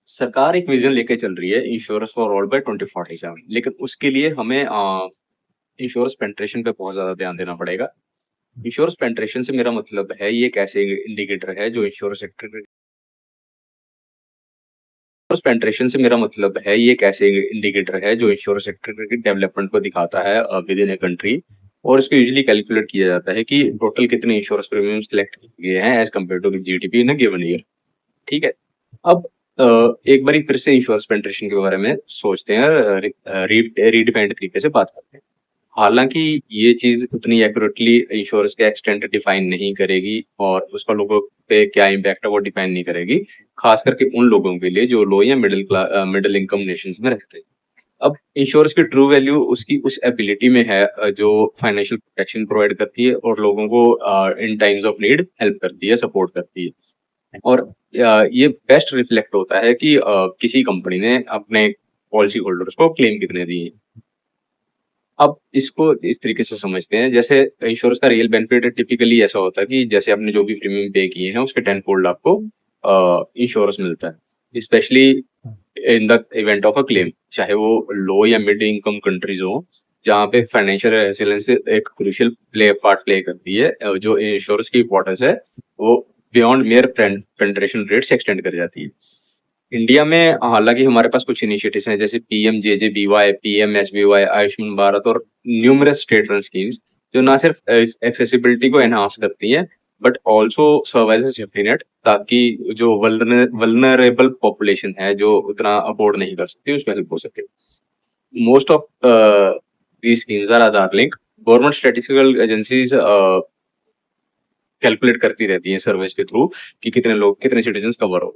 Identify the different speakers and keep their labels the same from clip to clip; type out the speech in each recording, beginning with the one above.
Speaker 1: सरकार एक विज़न लेके चल रही है इंश्योरेंस फॉर ऑल बाय 2047 लेकिन उसके लिए हमें इंश्योरेंस पेनिट्रेशन पे बहुत ज़्यादा ध्यान देना पड़ेगा। इंश्योरेंस पेनिट्रेशन से मेरा मतलब है ये एक ऐसे इंडिकेटर है जो इंश्योरेंस सेक्टर के इंश्योरेंस पेनिट्रेशन से मेरा मतलब है ये एक ऐसे इंडिकेटर है जो इंश्योरेंस सेक्टर के डेवलपमेंट को दिखाता है विद इन अ कंट्री और इसको यूजुअली कैलकुलेट किया जाता है कि टोटल कितने इंश्योरेंस प्रीमियम्स कलेक्ट किए गए हैं as compared to the GDP in a given year. ठीक है? अब एक बारी फिर से इंश्योरेंस पेनिट्रेशन के बारे में सोचते हैं रीडिफाइंड तरीके से बात करते हैं। हालाँकि ये चीज़ उतनी एक्यूरेटली इंश्योरेंस का एक्सटेंट डिफाइन नहीं करेगी और उसका लोगों पे क्या इम्पैक्ट है वो डिफाइन नहीं करेगी, खास करके उन लोगों के लिए जो लो या मिडल इनकम नेशंस में रहते हैं। अब इंश्योरेंस की ट्रू वैल्यू उसकी उस एबिलिटी में है जो फाइनेंशियल प्रोटेक्शन प्रोवाइड करती है और लोगों को इन टाइम्स ऑफ नीड हेल्प करती है, सपोर्ट करती है। और ये बेस्ट रिफ्लेक्ट होता है कि किसी कंपनी ने अपने पॉलिसी होल्डर्स को क्लेम कितने दिए। अब इसको इस तरीके से समझते हैं जैसे इंश्योरेंस का रियल बेनिफिट टिपिकली ऐसा होता है कि जैसे आपने जो भी प्रीमियम पे किए हैं उसके 10 फोल्ड आपको इंश्योरेंस मिलता है specially in the event of a claim, चाहे वो लो या मिड इनकम कंट्रीज हो जहाँ पे फाइनेंशियल रेजिलियंस एक क्रूशियल पार्ट प्ले करती है। जो इंश्योरेंस की इंपॉर्टेंस है वो beyond mayor penetration rates extend कर जाती है। इंडिया में हालांकि हमारे पास कुछ इनिशिएटिव्स हैं जैसे पीएमजेजेबीवाई, पीएमएसबीवाई, आयुष्मान भारत और न्यूमरस स्टेट रन स्कीम्स जो ना सिर्फ एक्सेसिबिलिटी को एनहांस करती हैं but also serve as a safety net ताकि जो वल्नरेबल पॉपुलेशन है जो उतना अफोर्ड नहीं कर सकती उसको हेल्प हो सके। Most of these schemes are Aadhaar link. Government statistical agencies calculate करती रहती हैं सर्विस के थ्रू कि कितने लोग कितने सिटीजन कवर हो।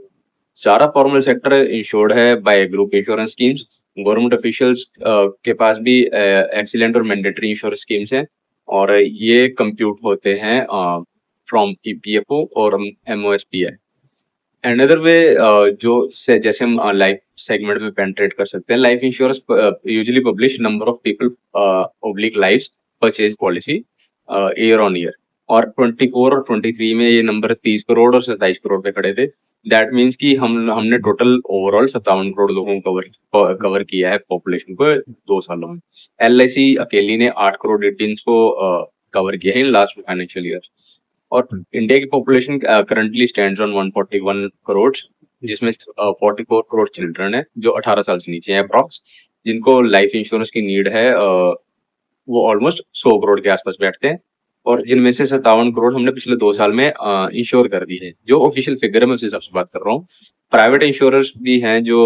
Speaker 1: सारा फॉर्मल सेक्टर इंश्योर्ड है bye group insurance schemes. Government officials के पास भी एक्सीलेंट और मैंडेटरी इंश्योरेंस स्कीम्स हैं और ये कंप्यूट होते हैं फ्रॉम ईपीएफओ और एमओएसपीआई। अनदर वे जो से जैसे हम लाइफ सेगमेंट में पेनिट्रेट कर सकते हैं, life insurance usually publish number of people oblique lives purchase policy year on year और 24 और 23 में ये नंबर 30 करोड़ और 27 करोड़ पे खड़े थे। दैट मीन्स कि हमने टोटल ओवरऑल 57 करोड़ लोगों को कवर किया है पॉपुलेशन को 2 सालों में। एलआईसी अकेली ने 8 करोड़ इंडियंस को कवर किया है इन लास्ट फाइनेंशियल ईयर। और इंडिया की population currently stands on 141 crore जिसमें 44 करोड़ चिल्ड्रन है जो 18 साल से नीचे हैं अप्रॉक्स, जिनको लाइफ इंश्योरेंस की नीड है। वो ऑलमोस्ट 100 करोड़ के आसपास बैठते हैं और जिनमें से 57 करोड़ हमने पिछले 2 साल में इंश्योर कर दी है। जो ऑफिशियल फिगर है मैं उस हिसाब से बात कर रहा हूँ। प्राइवेट इंश्योरर्स भी हैं जो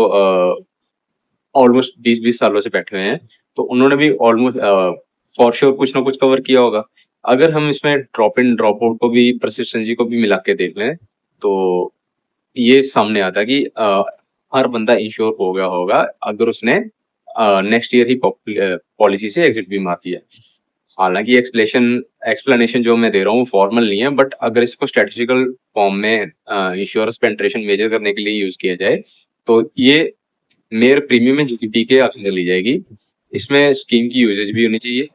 Speaker 1: ऑलमोस्ट 20-20 सालों से बैठे हुए हैं, तो उन्होंने भी ऑलमोस्ट फॉर श्योर कुछ ना कुछ कवर किया होगा। अगर हम इसमें ड्रॉप इन ड्रॉप आउट को भी परसिस्टेंसी को भी मिला के देख लें तो ये सामने आता है कि हर बंदा इंश्योर हो गया होगा अगर उसने नेक्स्ट ईयर ही पॉलिसी से एग्जिट भी मारती है। हालांकि एक्सप्लेनेशन जो मैं दे रहा हूँ फॉर्मल नहीं है बट अगर इसको स्टैटिस्टिकल फॉर्म में इंश्योरेंस पेनिट्रेशन मेजर करने के लिए यूज किया जाए तो ये मेयर प्रीमियम में जीडीपी के अंदर ली जाएगी। इसमें स्कीम की यूजेज भी होनी चाहिए